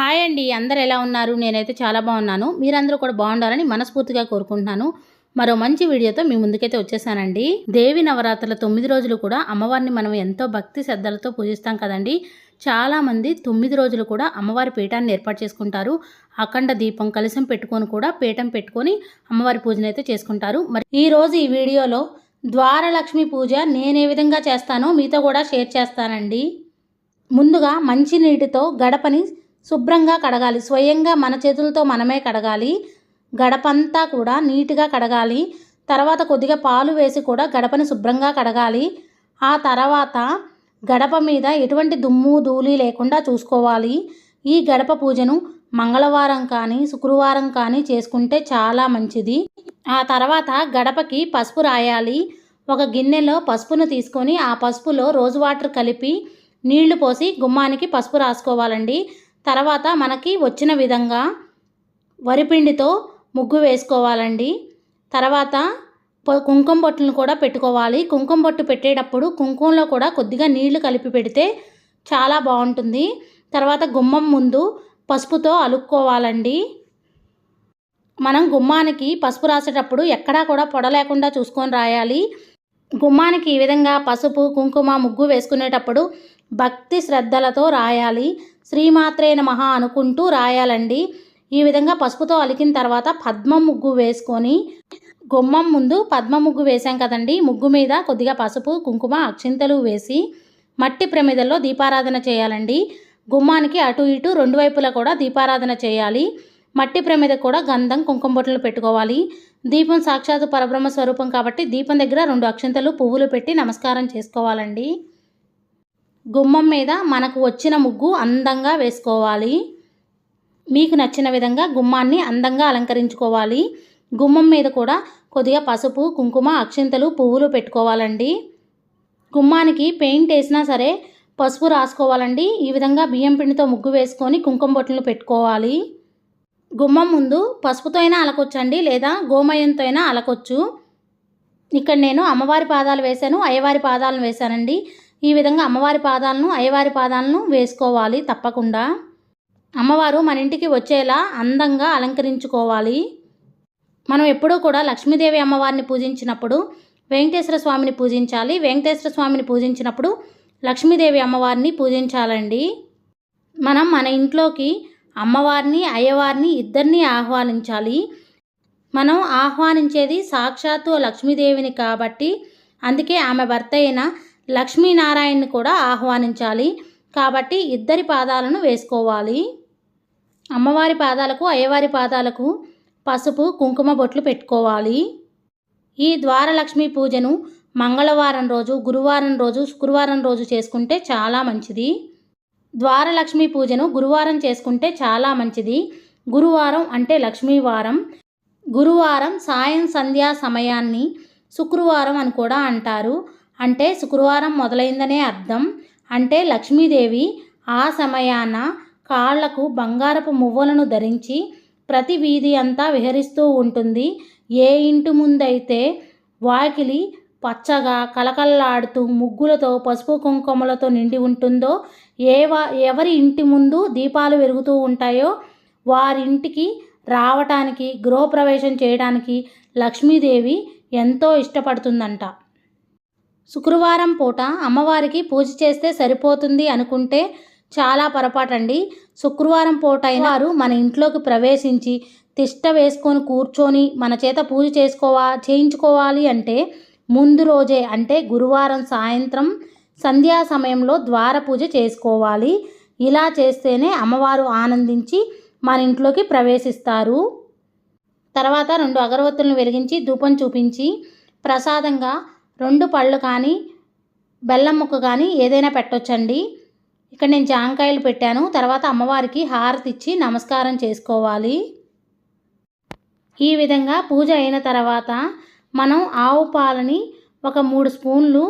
Hi అండి, అందరు ఎలా ఉన్నారు? నేనైతే చాలా బాగున్నాను. మీరందరూ కూడా బాగుండాలని మనస్ఫూర్తిగా కోరుకుంటున్నాను. మరో మంచి వీడియోతో మీ ముందుకైతే వచ్చేసానండి. దేవి నవరాత్రుల 9 రోజులు కూడా అమ్మవారిని మనం ఎంతో భక్తి శ్రద్ధలతో పూజిస్తాం కదండి. చాలామంది 9 రోజులు కూడా అమ్మవారి పీఠాన్ని ఏర్పాటు చేసుకుంటారు. అఖండ దీపం కలశం పెట్టుకొని కూడా పీఠం పెట్టుకొని అమ్మవారి పూజను అయితే చేసుకుంటారు. మరి ఈరోజు ఈ వీడియోలో ద్వారలక్ష్మి పూజ నేను ఏ విధంగా చేస్తానో మీతో కూడా షేర్ చేస్తానండి. ముందుగా మంచి నీటితో గడపని శుభ్రంగా కడగాలి. స్వయంగా మన చేతులతో మనమే కడగాలి. గడపంతా కూడా నీట్గా కడగాలి. తర్వాత కొద్దిగా పాలు వేసి కూడా గడపని శుభ్రంగా కడగాలి. ఆ తర్వాత గడప మీద ఎటువంటి దుమ్ము ధూళి లేకుండా చూసుకోవాలి. ఈ గడప పూజను మంగళవారం కానీ శుక్రవారం కానీ చేసుకుంటే చాలా మంచిది. ఆ తర్వాత గడపకి పసుపు రాయాలి. ఒక గిన్నెలో పసుపును తీసుకొని ఆ పసుపులో రోజ్ వాటర్ కలిపి నీళ్లు పోసి గుమ్మానికి పసుపు రాసుకోవాలండి. తర్వాత మనకి వచ్చిన విధంగా వరిపిండితో ముగ్గు వేసుకోవాలండి. తర్వాత కుంకుమ బొట్టులను కూడా పెట్టుకోవాలి. కుంకుమ బొట్టు పెట్టేటప్పుడు కుంకుమలో కూడా కొద్దిగా నీళ్లు కలిపి పెడితే చాలా బాగుంటుంది. తర్వాత గుమ్మం ముందు పసుపుతో అలుక్కోవాలండి. మనం గుమ్మానికి పసుపు రాసేటప్పుడు ఎక్కడా కూడా పొడ లేకుండా చూసుకొని రాయాలి. గుమ్మానికి ఈ విధంగా పసుపు కుంకుమ ముగ్గు వేసుకునేటప్పుడు భక్తి శ్రద్ధలతో రాయాలి. శ్రీమాత్రే నమః అనుకుంటూ రాయాలండి. ఈ విధంగా పసుపుతో అలికిన తర్వాత పద్మ ముగ్గు వేసుకొని గుమ్మం ముందు పద్మ ముగ్గు వేసాం కదండి. ముగ్గు మీద కొద్దిగా పసుపు కుంకుమ అక్షింతలు వేసి మట్టి ప్రమిదల్లో దీపారాధన చేయాలండి. గుమ్మానికి అటు ఇటు రెండు వైపులా కూడా దీపారాధన చేయాలి. మట్టి ప్రమిద కూడా గంధం కుంకుమ బొట్టలు పెట్టుకోవాలి. దీపం సాక్షాత్తు పరబ్రహ్మ స్వరూపం కాబట్టి దీపం దగ్గర 2 అక్షింతలు పువ్వులు పెట్టి నమస్కారం చేసుకోవాలండి. గుమ్మం మీద మనకు వచ్చిన ముగ్గు అందంగా వేసుకోవాలి. మీకు నచ్చిన విధంగా గుమ్మాన్ని అందంగా అలంకరించుకోవాలి. గుమ్మం మీద కూడా కొద్దిగా పసుపు కుంకుమ అక్షింతలు పువ్వులు పెట్టుకోవాలండి. గుమ్మానికి పెయింట్ వేసినా సరే పసుపు రాసుకోవాలండి. ఈ విధంగా బియ్యం పిండితో ముగ్గు వేసుకొని కుంకుమ బొట్టలు పెట్టుకోవాలి. గుమ్మం ముందు పసుపుతో అయినా అలకొచ్చండి, లేదా గోమయంతో అయినా అలకొచ్చు. ఇక్కడ నేను అమ్మవారి పాదాలు వేశాను, అయ్యవారి పాదాలను వేశానండి. ఈ విధంగా అమ్మవారి పాదాలను అయ్యవారి పాదాలను వేసుకోవాలి. తప్పకుండా అమ్మవారు మన ఇంటికి వచ్చేలా అందంగా అలంకరించుకోవాలి. మనం ఎప్పుడూ కూడా లక్ష్మీదేవి అమ్మవారిని పూజించినప్పుడు వెంకటేశ్వర స్వామిని పూజించాలి. వెంకటేశ్వర స్వామిని పూజించినప్పుడు లక్ష్మీదేవి అమ్మవారిని పూజించాలండి. మనం మన ఇంట్లోకి అమ్మవారిని అయ్యవారిని ఇద్దరిని ఆహ్వానించాలి. మనం ఆహ్వానించేది సాక్షాత్తు లక్ష్మీదేవిని కాబట్టి అందుకే ఆమె భర్త అయిన లక్ష్మీనారాయణని కూడా ఆహ్వానించాలి. కాబట్టి ఇద్దరి పాదాలను వేసుకోవాలి. అమ్మవారి పాదాలకు అయ్యవారి పాదాలకు పసుపు కుంకుమ బొట్లు పెట్టుకోవాలి. ఈ ద్వారలక్ష్మి పూజను మంగళవారం రోజు గురువారం రోజు శుక్రవారం రోజు చేసుకుంటే చాలా మంచిది. ద్వారలక్ష్మి పూజను గురువారం చేసుకుంటే చాలా మంచిది. గురువారం అంటే లక్ష్మీవారం. గురువారం సాయం సంధ్యా సమయాన్ని శుక్రవారం అని కూడా అంటారు. అంటే శుక్రవారం మొదలైందనే అర్థం. అంటే లక్ష్మీదేవి ఆ సమయాన కాళ్లకు బంగారపు మువ్వలను ధరించి ప్రతి వీధి అంతా విహరిస్తూ ఉంటుంది. ఏ ఇంటి ముందైతే వాకిలి పచ్చగా కలకల్లాడుతూ ముగ్గులతో పసుపు కుంకుమలతో నిండి ఉంటుందో, ఎవరి ఇంటి ముందు దీపాలు వెలుగుతూ ఉంటాయో వారింటికి రావటానికి గృహప్రవేశం చేయడానికి లక్ష్మీదేవి ఎంతో ఇష్టపడుతుందంట. శుక్రవారం పూట అమ్మవారికి పూజ చేస్తే సరిపోతుంది అనుకుంటే చాలా పొరపాటండి. శుక్రవారం పూట అయిన వారు మన ఇంట్లోకి ప్రవేశించి తిష్ట వేసుకొని కూర్చొని మన చేత పూజ చేయించుకోవాలి అంటే ముందు రోజే అంటే గురువారం సాయంత్రం సంధ్యా సమయంలో ద్వార పూజ చేసుకోవాలి. ఇలా చేస్తేనే అమ్మవారు ఆనందించి మన ఇంట్లోకి ప్రవేశిస్తారు. తర్వాత 2 అగరవత్తులను వెలిగించి ధూపం చూపించి ప్రసాదంగా 2 పళ్ళు కానీ బెల్లం ముక్క కానీ ఏదైనా పెట్టొచ్చండి. ఇక్కడ నేను జాంకాయలు పెట్టాను. తర్వాత అమ్మవారికి హారతి ఇచ్చి నమస్కారం చేసుకోవాలి. ఈ విధంగా పూజ అయిన తర్వాత మనం ఆవు పాలని ఒక 3 స్పూన్లు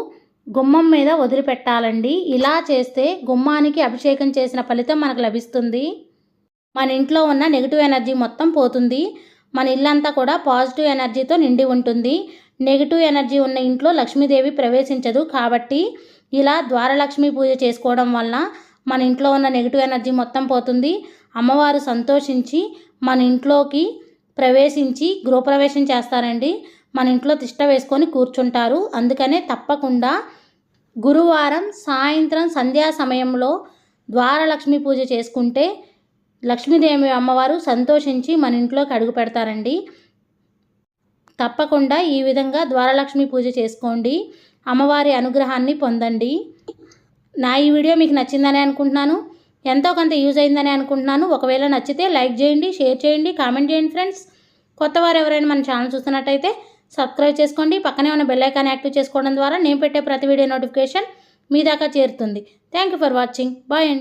గుమ్మం మీద వదిలిపెట్టాలండి. ఇలా చేస్తే గుమ్మానికి అభిషేకం చేసిన ఫలితం మనకు లభిస్తుంది. మన ఇంట్లో ఉన్న నెగిటివ్ ఎనర్జీ మొత్తం పోతుంది. మన ఇల్లంతా కూడా పాజిటివ్ ఎనర్జీతో నిండి ఉంటుంది. నెగిటివ్ ఎనర్జీ ఉన్న ఇంట్లో లక్ష్మీదేవి ప్రవేశించదు. కాబట్టి ఇలా ద్వారలక్ష్మి పూజ చేసుకోవడం వలన మన ఇంట్లో ఉన్న నెగిటివ్ ఎనర్జీ మొత్తం పోతుంది. అమ్మవారు సంతోషించి మన ఇంట్లోకి ప్రవేశించి గృహప్రవేశం చేస్తారండి. మన ఇంట్లో తిష్ట వేసుకొని కూర్చుంటారు. అందుకనే తప్పకుండా గురువారం సాయంత్రం సంధ్యా సమయంలో ద్వారలక్ష్మి పూజ చేసుకుంటే లక్ష్మీదేవి అమ్మవారు సంతోషించి మన ఇంట్లోకి అడుగు పెడతారండి. తప్పకుండా ఈ విధంగా ద్వారలక్ష్మి పూజ చేసుకోండి. అమ్మవారి అనుగ్రహాన్ని పొందండి. నా ఈ వీడియో మీకు నచ్చిందని అనుకుంటున్నాను. ఎంతో కొంత యూజ్ అయిందని అనుకుంటున్నాను. ఒకవేళ నచ్చితే లైక్ చేయండి, షేర్ చేయండి, కామెంట్ చేయండి ఫ్రెండ్స్. కొత్తవారు ఎవరైనా మన ఛానల్ చూస్తున్నట్టయితే సబ్స్క్రైబ్ చేసుకోండి. పక్కనే ఉన్న బెల్ ఐకాన్ యాక్టివ్ చేసుకోవడం ద్వారా నేను పెట్టే ప్రతి వీడియో నోటిఫికేషన్ మీ దాకా చేరుతుంది. Thank you for watching. Bye అండి.